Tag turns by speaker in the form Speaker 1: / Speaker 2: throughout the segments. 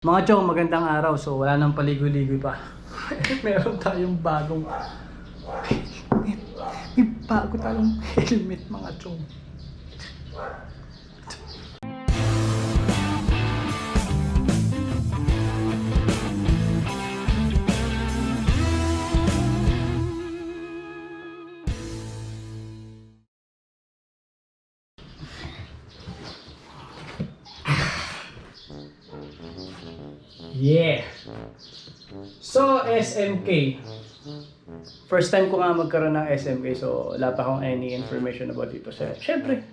Speaker 1: Mga chong, magandang araw. So wala nang paligoy-ligoy pa. Meron tayong bagong helmet. May bago tayong helmet, mga chong. Yeah! So, SMK. First time ko nga magkaroon ng SMK, so wala pa akong any information about dito. So, syempre,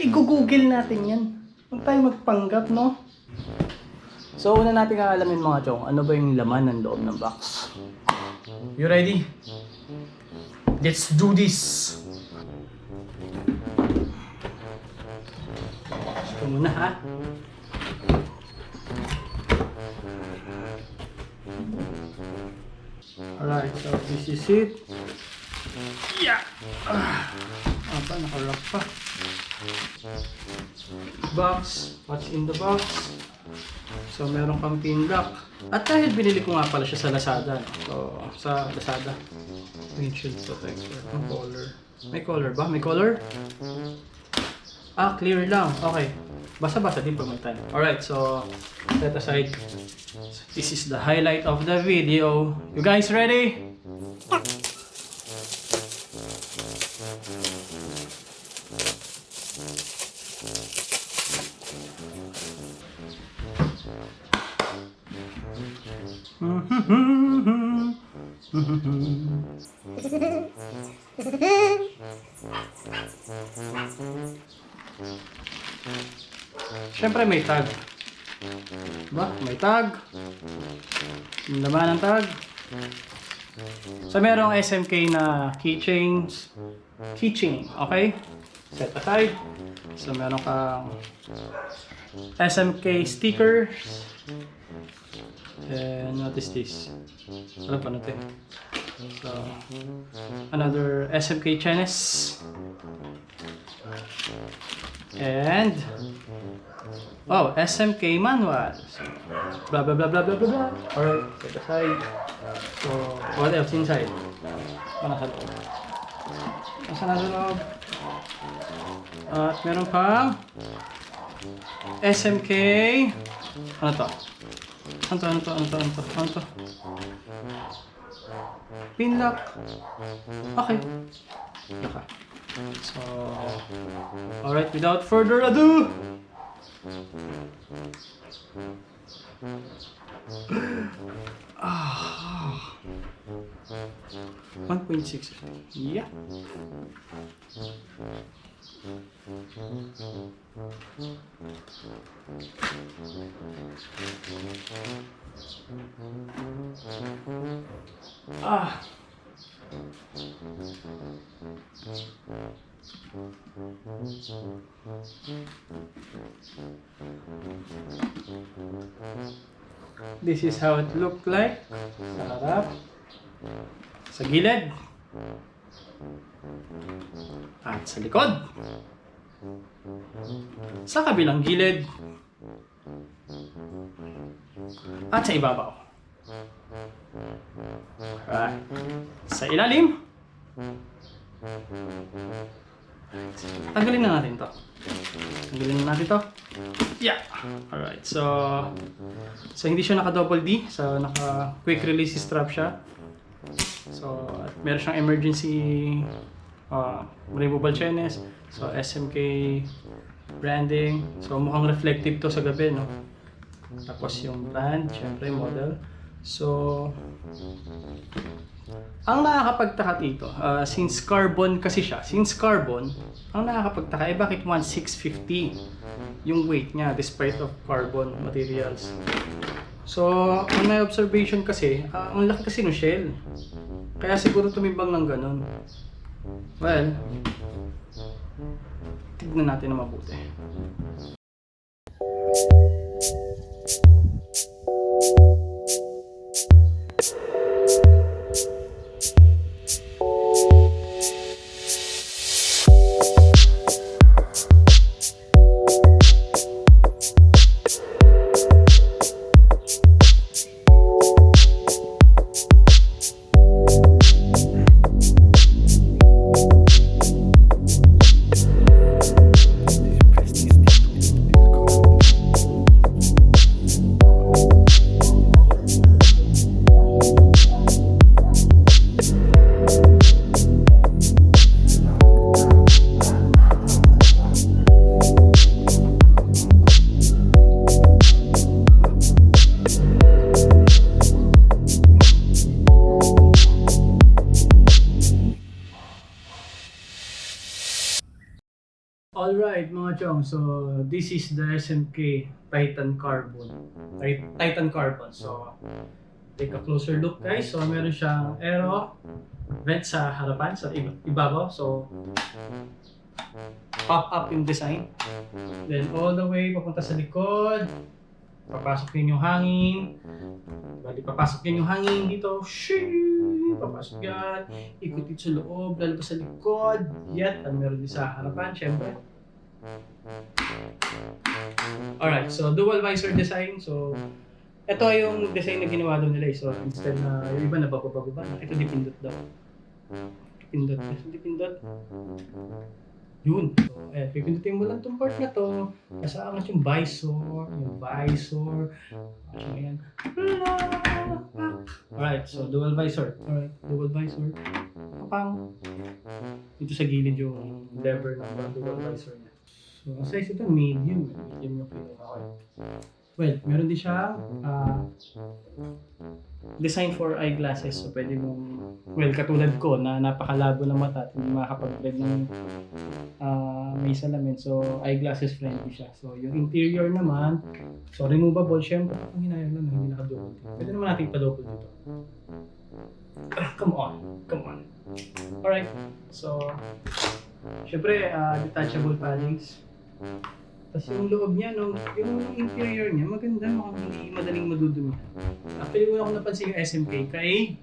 Speaker 1: i-google natin yan. Huwag tayo magpanggap, no? So, una natin kakalamin mga chong, ano ba yung laman ng loob ng box? You ready? Let's do this! Ito muna ha. Alright, so this is it. Yeah! Apa, nakalak pa. Box. What's in the box? So, meron kang pin lock. At dahil binili ko nga pala siya sa Lazada. So, sa Lazada. Windshield protector. Ang color. May color ba? May color? Ah, clear lang. Okay. Basa-basa din pag may time. Alright, so set aside. This is the highlight of the video. You guys ready? Siyempre may tag. Diba? May tag. Yung laman ng tag. So merong SMK na keychains. Keychain, okay? Set aside. So meron kang SMK stickers. And what is this? Ano pa natin? So, another SMK Chinese. And SMK manual. So, blah blah blah blah blah blah blah. Alright, set aside. So, what else inside? Nasa loob. Nasa loob. At meron pang SMK. Ano to? Ano to? Pin lock. Okay. Naka. So, alright, without further ado, 1.6. Yeah. This is how it looked like. Sa harap, sa gilid, at sa likod, sa kabilang gilid, at sa ibabaw. Alright. Sa ilalim, tanggalin na natin to. Yeah. Alright. So hindi siya naka double D. So naka quick release strap siya. So at meron siyang emergency removable chains. So SMK branding. So mukhang reflective to sa gabi, no? Tapos yung brand, syempre model. So ang nakakapagtaka dito, since carbon kasi siya, ang nakakapagtaka bakit 1,650 yung weight niya despite of carbon materials. So, on my observation kasi, ang laki kasi ng shell. Kaya siguro tumimbang ng ganun. Well, tignan natin na mabuti. Alright mga chong, so this is the SMK Titan Carbon. Titan Carbon. So take a closer look guys. So meron siyang aero vent sa harapan, sa ibabaw. So pop up yung design. Then all the way papunta sa likod. Papasok din yung hangin. Bali, papasok din yung hangin dito. Shhh! Papasok yan. Ikot dito sa loob, lalabas sa likod. Yan, at meron din sa harapan, syempre. Alright, so dual visor design. So, ito yung design na ginawa doon nila. So, instead na yung iba na bababa, ito dipindot daw. Dipindot. Yun. So, pipindutin mo lang itong part na to. Kasama yung visor. Yan. Alright, so dual visor. Kapang. Dito sa gilid yung lever ng dual visor niya. So, ang size ito, medium. Medium yung kinuha ko. Well, meron din siya design for eyeglasses. So, pwede mong, well, katulad ko na napakalabo ng mata at hindi makakapag-read ng may salamin. So, eyeglasses friendly siya. So, yung interior naman, so removable. Siyempre, kung hinayang lang, hindi naka-double. Pwede naman natin pa-double dito. Come on. Alright. So, siyempre, detachable panels. Tapos yung loob niya, yung interior niya, maganda, hindi madaling madudumi. Actually, una ko napansin yung SMK kay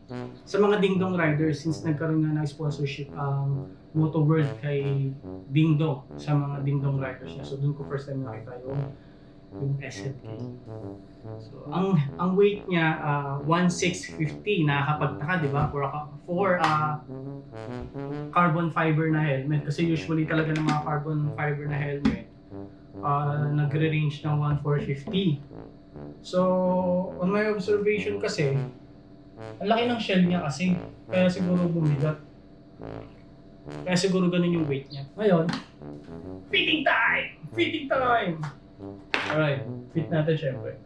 Speaker 1: sa mga Dingdong riders since nagkaroon nga ng sponsorship ang Moto World kay Dingdong sa mga Dingdong riders niya. So doon ko first time nakita yung SMK. So ang weight niya 1,650, nakakapagtaka, di ba? For carbon fiber na helmet, kasi usually talaga ng mga carbon fiber na helmet nagre-range ng 1,450. So, on my observation kasi, ang laki ng shell niya kasi, kaya siguro bumigat. Kaya siguro ganun yung weight niya. Ngayon, fitting time! Alright, fit natin syempre.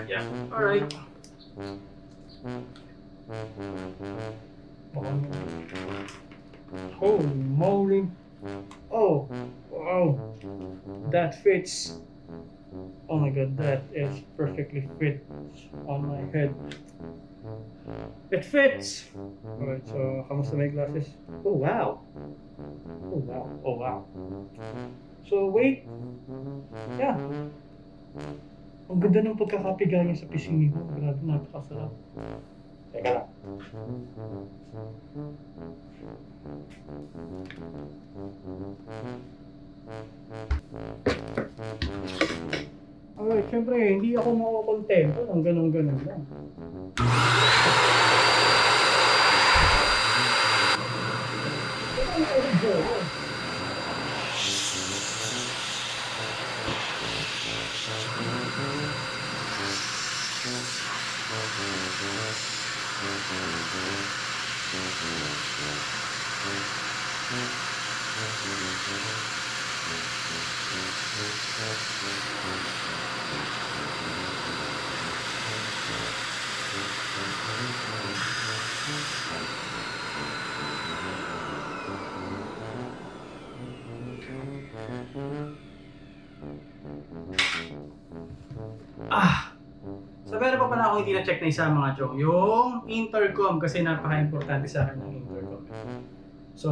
Speaker 1: Yeah, alright. Holy moly! Oh, wow! That fits. Oh my god, that is perfectly fit on my head. It fits! Alright, so kamusta may glasses? Oh wow! So wait! Yeah! Ang ganda ng pagkakapiga niya sa pisngi ko. Grabe, napakasarap. Teka lang. Alright, syempre hindi ako makukontento ng ganun-ganun lang. So meron pa pala ako hindi na-check na isa mga chong, yung intercom, kasi napaka-importante sa akin ng intercom. So,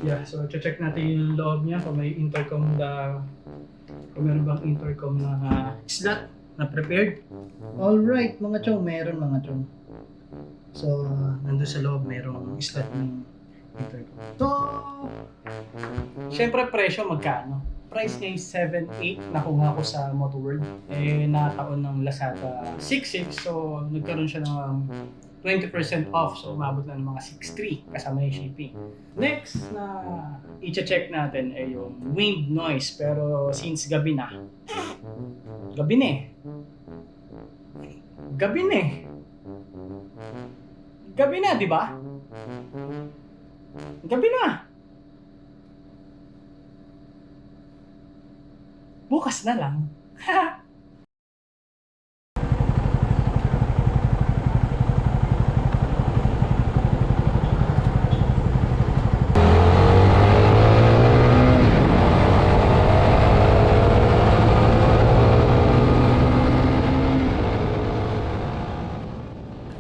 Speaker 1: yeah, so check natin yung loob niya kung may intercom kung meron bang intercom na slot na prepared. Alright mga chong, meron mga chong. So, nandun sa loob merong slot ng intercom. So, syempre presyo magkano? Price niya is 7.8, nakuha ko sa Moto World. Nataon ng Lazada 6.6, so nagkaroon siya ng 20% off, so umabot na ng mga 6.3 kasama yung shipping. Next na i-check natin ay yung wind noise, pero since gabi na, di ba? Gabi na! Bukas na lang.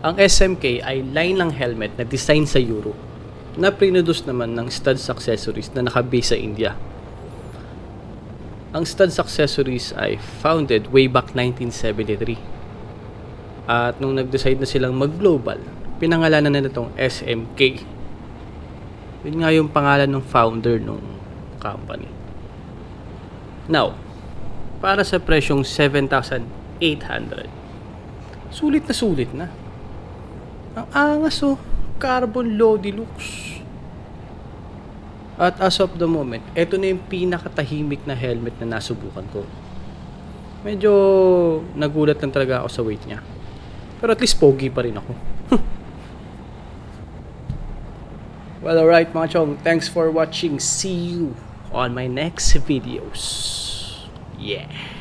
Speaker 1: Ang SMK ay line ng helmet na design sa Europe na produce naman ng Studs Accessories na nakabase sa India. Ang Studs Accessories ay founded way back 1973. At nung nag-decide na silang mag-global, pinangalanan na itong SMK. Yun nga yung pangalan ng founder ng company. Now, para sa presyong 7,800, sulit na. Ang angas carbon low deluxe. At as of the moment, ito na yung pinakatahimik na helmet na nasubukan ko. Medyo nagulat lang talaga ako sa weight niya. Pero at least pogi pa rin ako. Well, alright mga chong, thanks for watching. See you on my next videos. Yeah.